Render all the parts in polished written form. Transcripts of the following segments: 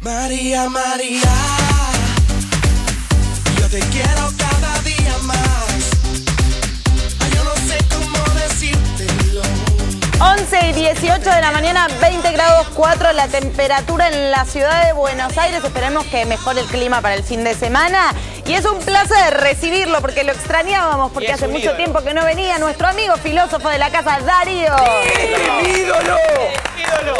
María, María, yo te quiero cada día más. Ay, yo no sé cómo decírtelo. 11 y 18 de la mañana, 20 grados 4 la temperatura en la ciudad de Buenos Aires. Esperemos que mejore el clima para el fin de semana. Y es un placer recibirlo porque lo extrañábamos, porque hace mucho tiempo que no venía nuestro amigo filósofo de la casa, Darío. ¡Sí! ¡Ídolo! ¡Ídolo!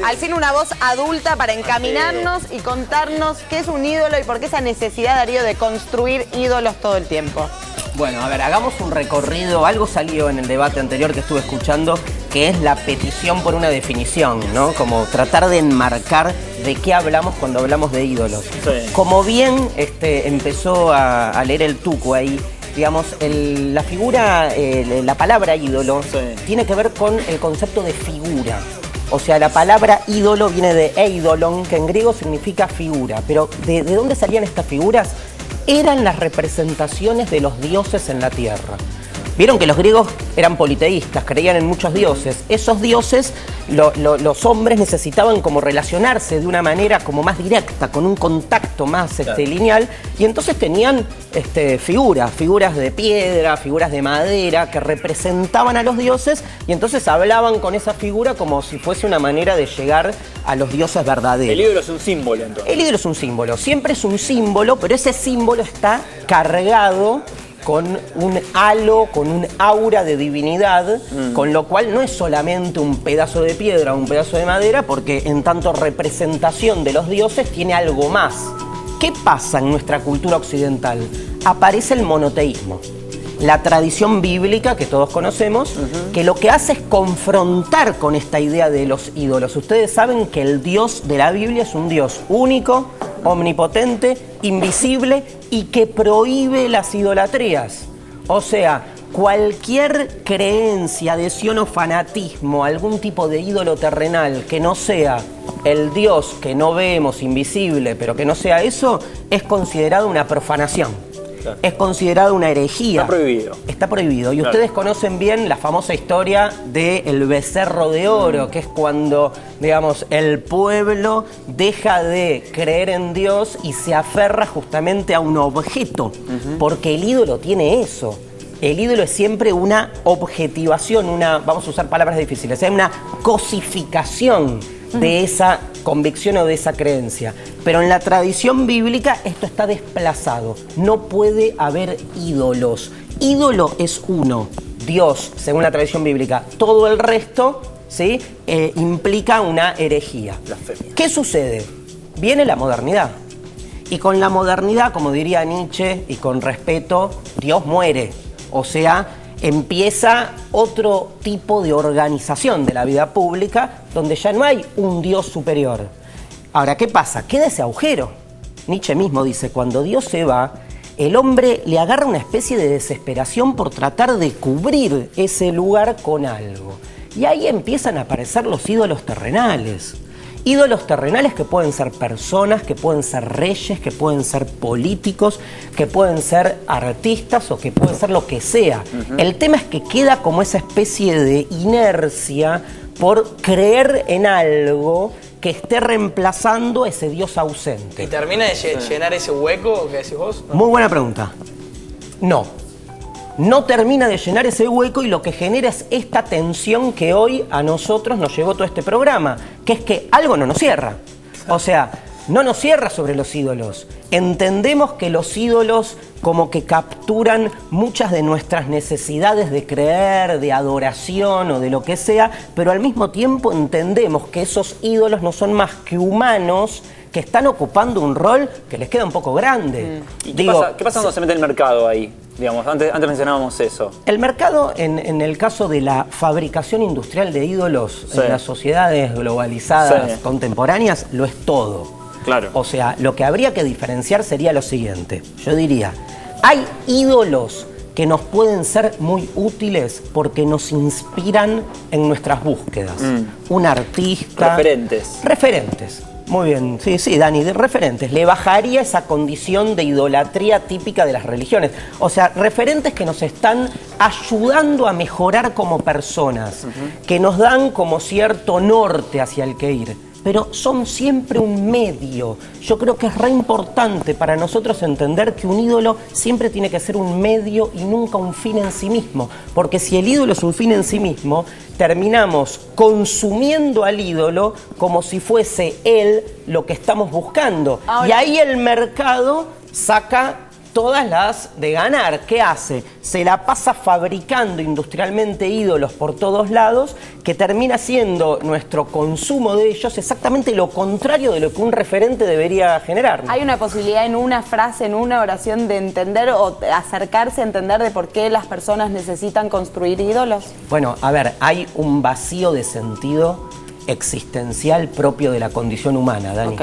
Al fin una voz adulta para encaminarnos y contarnos qué es un ídolo y por qué esa necesidad, Darío, de construir ídolos todo el tiempo. Bueno, a ver, hagamos un recorrido. Algo salió en el debate anterior que estuve escuchando, que es la petición por una definición, ¿no? Como tratar de enmarcar de qué hablamos cuando hablamos de ídolos. Sí. Como bien empezó a leer el Tucu ahí, digamos, la figura, la palabra ídolo, tiene que ver con el concepto de figura. O sea, la palabra ídolo viene de eidolon, que en griego significa figura. Pero ¿de dónde salían estas figuras? Eran las representaciones de los dioses en la tierra. Vieron que los griegos eran politeístas, creían en muchos dioses. Esos dioses, los hombres necesitaban como relacionarse de una manera como más directa, con un contacto más lineal. Y entonces tenían figuras de piedra, figuras de madera, que representaban a los dioses. Y entonces hablaban con esa figura como si fuese una manera de llegar a los dioses verdaderos. El ídolo es un símbolo, entonces. El ídolo es un símbolo. Siempre es un símbolo, pero ese símbolo está cargado con un halo, con un aura de divinidad, con lo cual no es solamente un pedazo de piedra o un pedazo de madera, porque en tanto representación de los dioses tiene algo más. ¿Qué pasa en nuestra cultura occidental? Aparece el monoteísmo. La tradición bíblica que todos conocemos, que lo que hace es confrontar con esta idea de los ídolos. Ustedes saben que el Dios de la Biblia es un Dios único, omnipotente, invisible y que prohíbe las idolatrías. O sea, cualquier creencia, adhesión o fanatismo, algún tipo de ídolo terrenal que no sea el Dios que no vemos, invisible, pero que no sea eso, es considerado una profanación. Claro. Es considerado una herejía. Está prohibido. Está prohibido. Y claro, ustedes conocen bien la famosa historia del becerro de oro, que es cuando, digamos, el pueblo deja de creer en Dios y se aferra justamente a un objeto. Porque el ídolo tiene eso. El ídolo es siempre una objetivación, vamos a usar palabras difíciles, es una cosificación de esa convicción o de esa creencia. Pero en la tradición bíblica esto está desplazado. No puede haber ídolos. Ídolo es uno, Dios, según la tradición bíblica. Todo el resto, ¿sí?, implica una herejía. ¿Qué sucede? Viene la modernidad. Y con la modernidad, como diría Nietzsche, y con respeto, Dios muere. O sea, empieza otro tipo de organización de la vida pública donde ya no hay un Dios superior. Ahora, ¿qué pasa? Queda ese agujero. Nietzsche mismo dice, cuando Dios se va, el hombre le agarra una especie de desesperación por tratar de cubrir ese lugar con algo. Y ahí empiezan a aparecer los ídolos terrenales. Ídolos terrenales que pueden ser personas, que pueden ser reyes, que pueden ser políticos, que pueden ser artistas o que pueden ser lo que sea. El tema es que queda como esa especie de inercia por creer en algo que esté reemplazando a ese Dios ausente. ¿Y termina de llenar ese hueco que decís vos? ¿No? Muy buena pregunta. No termina de llenar ese hueco y lo que genera es esta tensión que hoy a nosotros nos llevó todo este programa, que es que algo no nos cierra. O sea, no nos cierra sobre los ídolos. Entendemos que los ídolos como que capturan muchas de nuestras necesidades de creer, de adoración o de lo que sea, pero al mismo tiempo entendemos que esos ídolos no son más que humanos que están ocupando un rol que les queda un poco grande. ¿Y qué pasa cuando se mete el mercado ahí? Digamos, antes mencionábamos eso. El mercado, en el caso de la fabricación industrial de ídolos en las sociedades globalizadas contemporáneas, lo es todo. Claro. O sea, lo que habría que diferenciar sería lo siguiente. Yo diría, hay ídolos que nos pueden ser muy útiles porque nos inspiran en nuestras búsquedas. Un artista... Referentes. Referentes. Muy bien, sí, sí, Dani, de referentes. Le bajaría esa condición de idolatría típica de las religiones. O sea, referentes que nos están ayudando a mejorar como personas, que nos dan como cierto norte hacia el que ir. Pero son siempre un medio. Yo creo que es re importante para nosotros entender que un ídolo siempre tiene que ser un medio y nunca un fin en sí mismo. Porque si el ídolo es un fin en sí mismo, terminamos consumiendo al ídolo como si fuese él lo que estamos buscando. Ahora, y ahí el mercado saca todas las de ganar. ¿Qué hace? Se la pasa fabricando industrialmente ídolos por todos lados, que termina siendo nuestro consumo de ellos exactamente lo contrario de lo que un referente debería generar. ¿hay una posibilidad en una frase, en una oración de entender o acercarse a entender de por qué las personas necesitan construir ídolos? Bueno, a ver, hay un vacío de sentido existencial propio de la condición humana, Dani. Ok.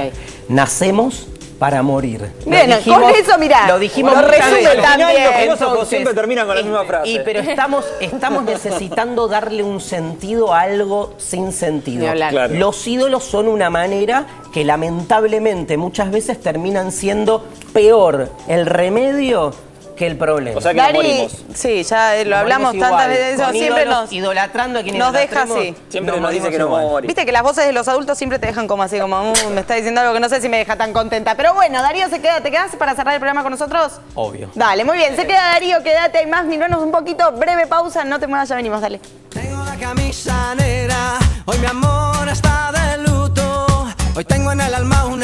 Nacemos para morir. Bien, con eso, mirá, lo dijimos lo muchas resume veces. también. Los filósofos siempre terminan con la misma frase. Pero estamos necesitando darle un sentido a algo sin sentido. Ni hablar. Claro. Los ídolos son una manera que lamentablemente muchas veces terminan siendo peor el remedio que el problema. O sea que nos Dari, morimos. sí, ya lo Nos hablamos morimos tantas igual, veces, con siempre ídolos, nos idolatrando a quien nos deja idolatremos, así. Siempre nos dice morimos que nos vamos a igual. morir. Viste que las voces de los adultos siempre te dejan como así, como me está diciendo algo que no sé si me deja tan contenta. Pero bueno, Darío se queda, ¿te quedas para cerrar el programa con nosotros? Obvio. Dale, muy bien, se queda Darío, quédate, hay más minutos, un poquito, breve pausa, no te muevas, ya venimos, dale. Tengo la camisa negra, hoy mi amor está de luto. Hoy tengo en el alma